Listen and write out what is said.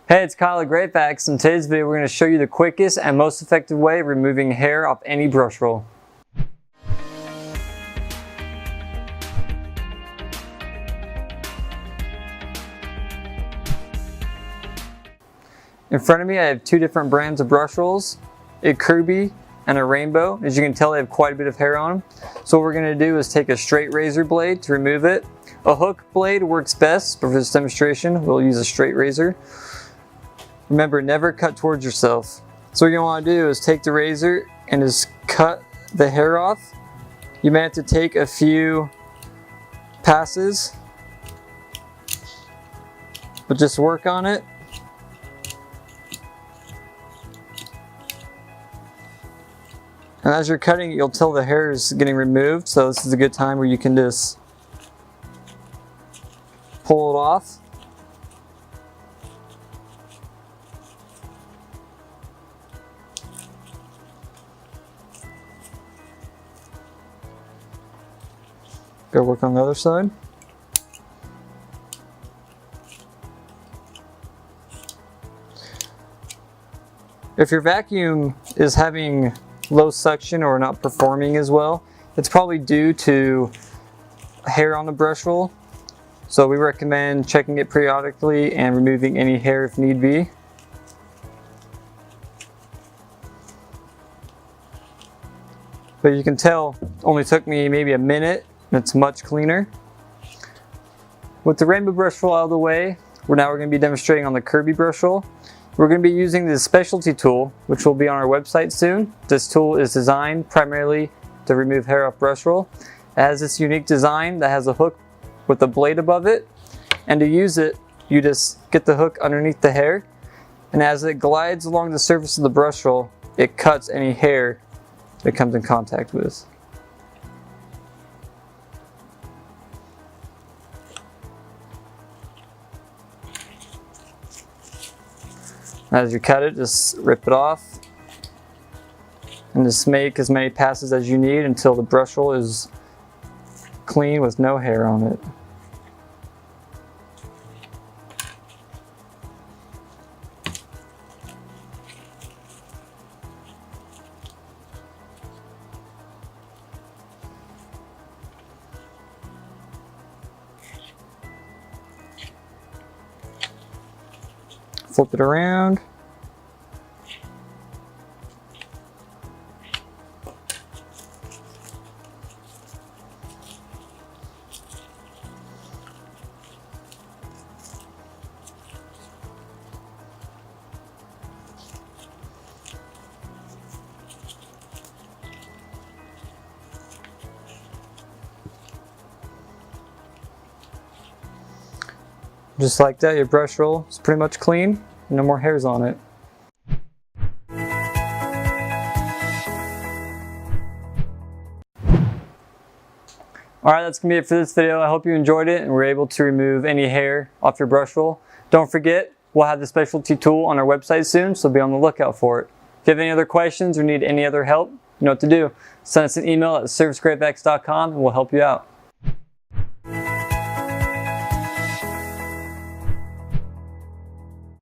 Hey, it's Kyle at GreatVacs. In today's video, we're going to show you the quickest and most effective way of removing hair off any brush roll. In front of me, I have two different brands of brush rolls, a Kirby and a Rainbow. As you can tell, they have quite a bit of hair on them. So what we're going to do is take a straight razor blade to remove it. A hook blade works best, but for this demonstration, we'll use a straight razor. Remember, never cut towards yourself. So what you're going to want to do is take the razor and just cut the hair off. You may have to take a few passes, but just work on it. And as you're cutting, you'll tell the hair is getting removed, so this is a good time where you can just pull it off. Go work on the other side. If your vacuum is having low suction or not performing as well, it's probably due to hair on the brush roll. So we recommend checking it periodically and removing any hair if need be. But you can tell it only took me maybe a minute. It's much cleaner. With the Rainbow brush roll out of the way, we're going to be demonstrating on the Kirby brush roll. We're going to be using the specialty tool, which will be on our website soon. This tool is designed primarily to remove hair off brush roll. It has this unique design that has a hook with a blade above it, and to use it, you just get the hook underneath the hair, and as it glides along the surface of the brush roll, it cuts any hair it comes in contact with. As you cut it, just rip it off and just make as many passes as you need until the brush roll is clean with no hair on it. Flip it around. Just like that, your brush roll is pretty much clean. No more hairs on it. Alright, that's going to be it for this video. I hope you enjoyed it and were able to remove any hair off your brush roll. Don't forget, we'll have the specialty tool on our website soon, so be on the lookout for it. If you have any other questions or need any other help, you know what to do. Send us an email at service@greatvacs.com and we'll help you out.